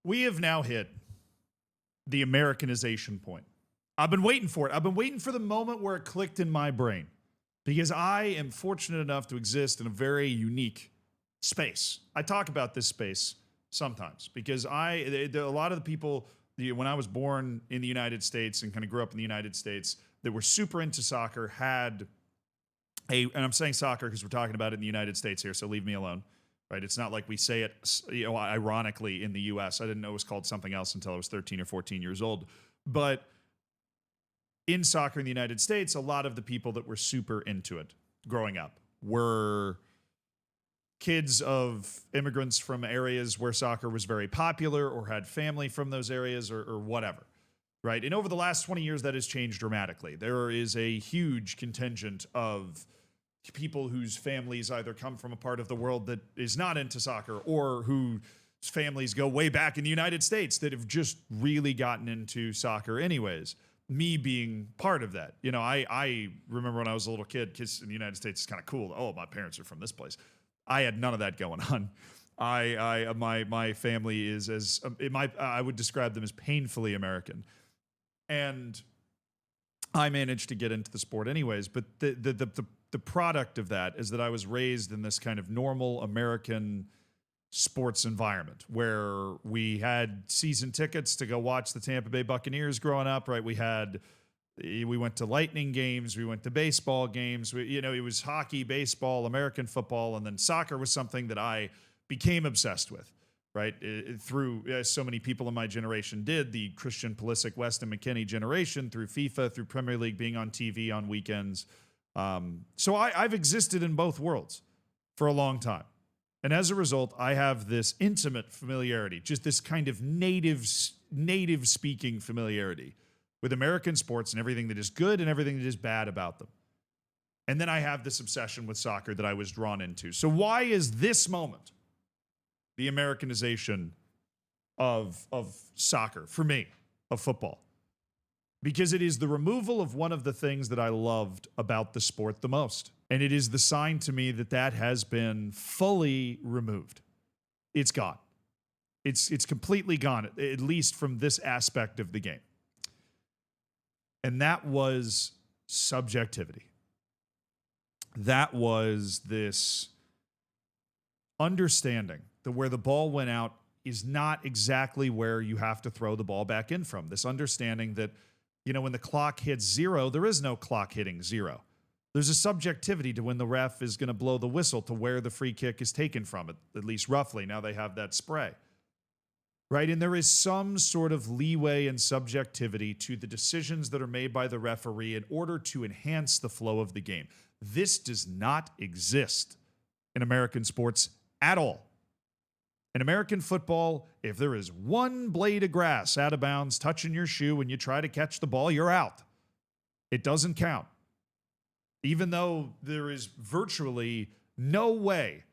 We have now hit the Americanization point. I've been waiting for it. I've been waiting for the moment where it clicked in my brain because I am fortunate enough to exist in a very unique space. I talk about this space sometimes because a lot of the people, when I was born in the United States and kind of grew up in the United States that were super into soccer had and I'm saying soccer because we're talking about it in the United States here, so leave me alone. Right? It's not like we say it, ironically in the U.S. I didn't know it was called something else until I was 13 or 14 years old. But in soccer in the United States, a lot of the people that were super into it growing up were kids of immigrants from areas where soccer was very popular or had family from those areas or whatever. Right? And over the last 20 years, that has changed dramatically. There is a huge contingent of people whose families either come from a part of the world that is not into soccer or whose families go way back in the United States that have just really gotten into soccer anyways. Me being part of that. You know, I remember when I was a little kid, kids in the United States is kind of cool. Oh, my parents are from this place. I had none of that going on. My family is I would describe them as painfully American. And I managed to get into the sport anyways, but the product of that is that I was raised in this kind of normal American sports environment where we had season tickets to go watch the Tampa Bay Buccaneers growing up, right? We went to Lightning games, we went to baseball games, it was hockey, baseball, American football, and then soccer was something that I became obsessed with, right? Through, as so many people in my generation did, the Christian Pulisic, Weston McKennie generation, through FIFA, through Premier League, being on TV on weekends. So I've existed in both worlds for a long time. And as a result, I have this intimate familiarity, just this kind of native speaking familiarity with American sports and everything that is good and everything that is bad about them. And then I have this obsession with soccer that I was drawn into. So why is this moment the Americanization of soccer for me, of football? Because it is the removal of one of the things that I loved about the sport the most. And it is the sign to me that that has been fully removed. It's gone. It's completely gone, at least from this aspect of the game. And that was subjectivity. That was this understanding that where the ball went out is not exactly where you have to throw the ball back in from. This understanding that, when the clock hits zero, there is no clock hitting zero. There's a subjectivity to when the ref is going to blow the whistle to where the free kick is taken from, at least roughly. Now they have that spray. Right? And there is some sort of leeway and subjectivity to the decisions that are made by the referee in order to enhance the flow of the game. This does not exist in American sports at all. In American football, if there is one blade of grass out of bounds touching your shoe when you try to catch the ball, you're out. It doesn't count. Even though there is virtually no way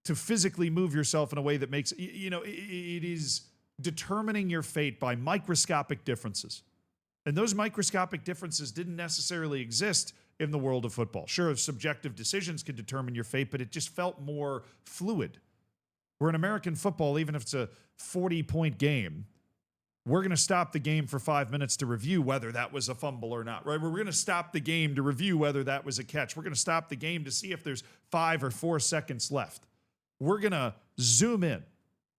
to physically move yourself in a way that makes, it is determining your fate by microscopic differences. And those microscopic differences didn't necessarily exist in the world of football. Sure, subjective decisions could determine your fate, but it just felt more fluid. Where in American football, even if it's a 40-point game, we're going to stop the game for 5 minutes to review whether that was a fumble or not, right? We're going to stop the game to review whether that was a catch. We're going to stop the game to see if there's 5 or 4 seconds left. We're going to zoom in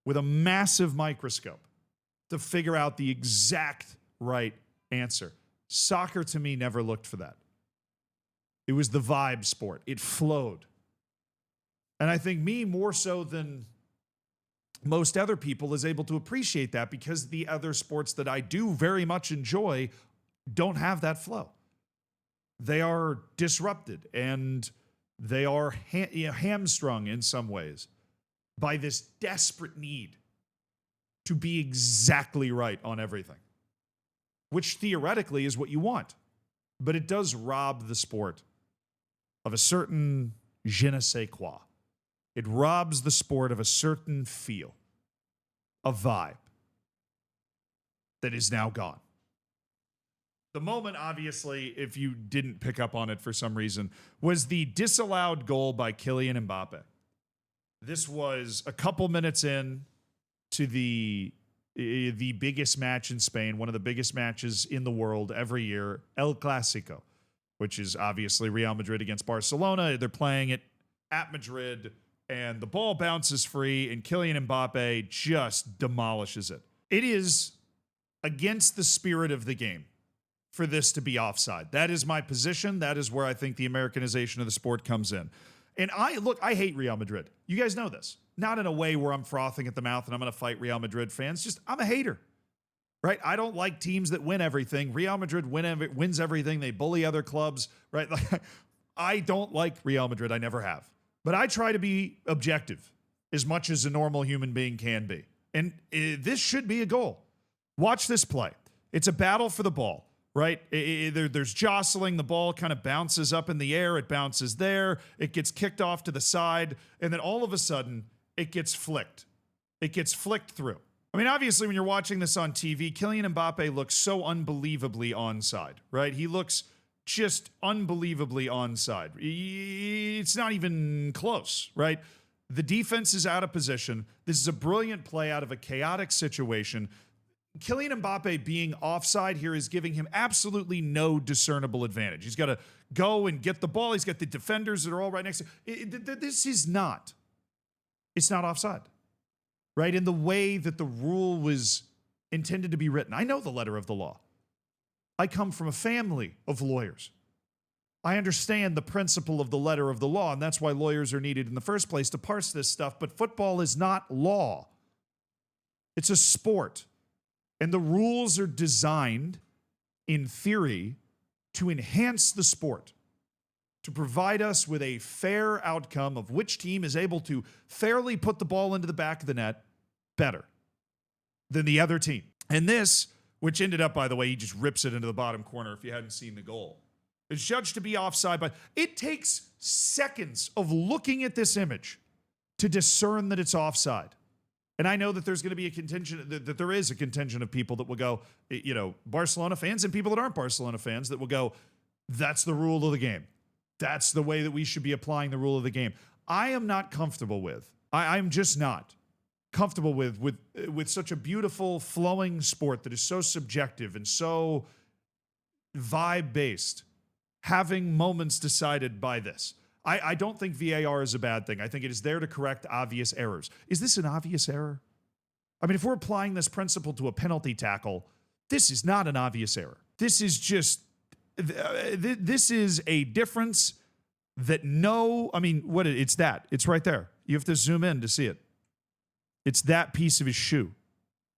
with a massive microscope to figure out the exact right answer. Soccer, to me, never looked for that. It was the vibe sport. It flowed. And I think me, more so than most other people, is able to appreciate that because the other sports that I do very much enjoy don't have that flow. They are disrupted and they are hamstrung in some ways by this desperate need to be exactly right on everything, which theoretically is what you want. But it does rob the sport of a certain je ne sais quoi. It robs the sport of a certain feel, a vibe that is now gone. The moment, obviously, if you didn't pick up on it for some reason, was the disallowed goal by Kylian Mbappe. This was a couple minutes in to the the biggest match in Spain, one of the biggest matches in the world every year, El Clásico, which is obviously Real Madrid against Barcelona. They're playing it at Madrid, and the ball bounces free, and Kylian Mbappe just demolishes it. It is against the spirit of the game for this to be offside. That is my position. That is where I think the Americanization of the sport comes in. And I hate Real Madrid. You guys know this. Not in a way where I'm frothing at the mouth and I'm going to fight Real Madrid fans. Just, I'm a hater, right? I don't like teams that win everything. Real Madrid wins everything. They bully other clubs, right? Like, I don't like Real Madrid. I never have. But I try to be objective as much as a normal human being can be. And this should be a goal. Watch this play. It's a battle for the ball. Right? There's jostling. The ball kind of bounces up in the air. It bounces there. It gets kicked off to the side. And then all of a sudden, it gets flicked. It gets flicked through. I mean, obviously, when you're watching this on TV, Kylian Mbappe looks so unbelievably onside, right? He looks just unbelievably onside. It's not even close, right? The defense is out of position. This is a brilliant play out of a chaotic situation. Kylian Mbappe being offside here is giving him absolutely no discernible advantage. He's got to go and get the ball. He's got the defenders that are all right next to him. This is not. It's not offside, right? In the way that the rule was intended to be written. I know the letter of the law. I come from a family of lawyers. I understand the principle of the letter of the law, and that's why lawyers are needed in the first place to parse this stuff. But football is not law. It's a sport. And the rules are designed, in theory, to enhance the sport, to provide us with a fair outcome of which team is able to fairly put the ball into the back of the net better than the other team. And this, which ended up, by the way, he just rips it into the bottom corner if you hadn't seen the goal. It's judged to be offside, but it takes seconds of looking at this image to discern that it's offside. And I know that there's going to be a contingent, that there is a contingent of people that will go, you know, Barcelona fans and people that aren't Barcelona fans that will go, that's the rule of the game. That's the way that we should be applying the rule of the game. I am not comfortable with, I'm just not comfortable with such a beautiful flowing sport that is so subjective and so vibe-based, having moments decided by this. I don't think VAR is a bad thing. I think it is there to correct obvious errors. Is this an obvious error? I mean, if we're applying this principle to a penalty tackle, this is not an obvious error. This is just, this is a difference that it's that. It's right there. You have to zoom in to see it. It's that piece of his shoe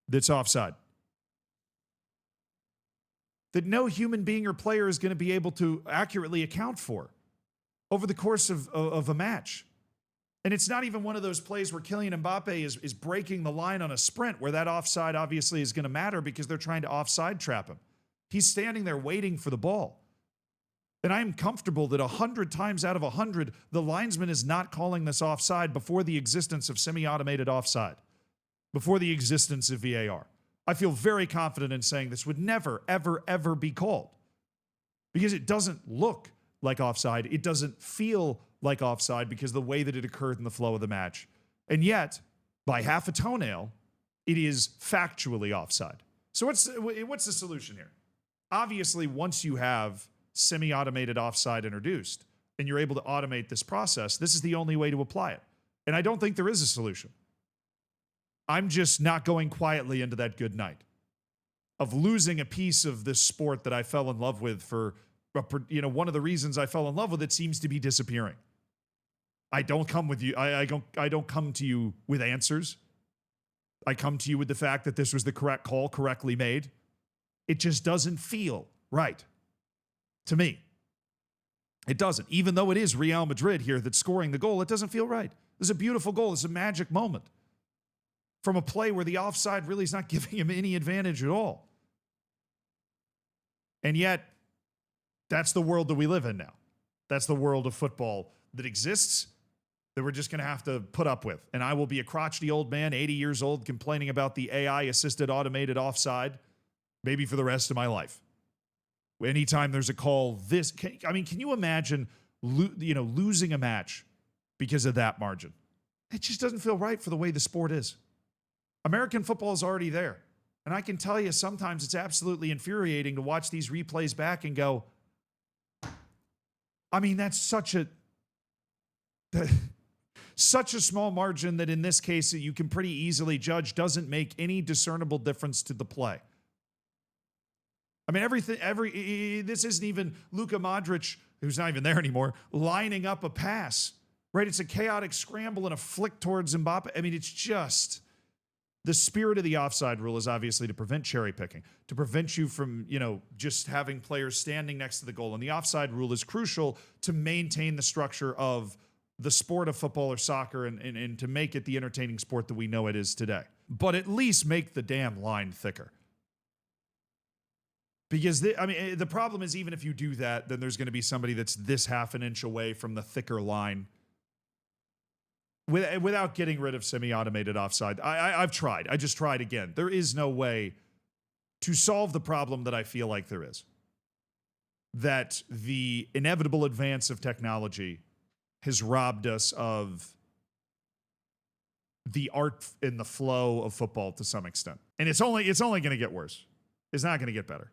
that's offside. That no human being or player is going to be able to accurately account for over the course of a match. And it's not even one of those plays where Kylian Mbappe is breaking the line on a sprint where that offside obviously is going to matter because they're trying to offside trap him. He's standing there waiting for the ball. And I'm comfortable that 100 times out of 100, the linesman is not calling this offside before the existence of semi-automated offside, before the existence of VAR. I feel very confident in saying this would never, ever, ever be called because it doesn't look like offside. It doesn't feel like offside because of the way that it occurred in the flow of the match. And yet, by half a toenail, it is factually offside. So what's the solution here? Obviously, once you have semi-automated offside introduced and you're able to automate this process, this is the only way to apply it. And I don't think there is a solution. I'm just not going quietly into that good night of losing a piece of this sport that I fell in love with for, you know, one of the reasons I fell in love with it seems to be disappearing. I don't come with you. I don't come to you with answers. I come to you with the fact that this was the correct call, correctly made. It just doesn't feel right to me. It doesn't. Even though it is Real Madrid here that's scoring the goal, it doesn't feel right. This is a beautiful goal. It's a magic moment from a play where the offside really is not giving him any advantage at all. And yet, that's the world that we live in now. That's the world of football that exists that we're just going to have to put up with. And I will be a crotchety old man, 80 years old, complaining about the AI-assisted automated offside, maybe for the rest of my life. Anytime there's a call, can you imagine losing a match because of that margin? It just doesn't feel right for the way the sport is. American football is already there. And I can tell you, sometimes it's absolutely infuriating to watch these replays back and go, I mean, that's such a small margin that in this case you can pretty easily judge doesn't make any discernible difference to the play. I mean, this isn't even Luka Modric, who's not even there anymore, lining up a pass, right? It's a chaotic scramble and a flick towards Mbappe. I mean, it's just, the spirit of the offside rule is obviously to prevent cherry picking, to prevent you from, just having players standing next to the goal. And the offside rule is crucial to maintain the structure of the sport of football or soccer and to make it the entertaining sport that we know it is today. But at least make the damn line thicker. Because, the problem is, even if you do that, then there's going to be somebody that's this half an inch away from the thicker line without getting rid of semi-automated offside. I've tried. I just tried again. There is no way to solve the problem that I feel like there is. That the inevitable advance of technology has robbed us of the art and the flow of football to some extent. And it's only going to get worse. It's not going to get better.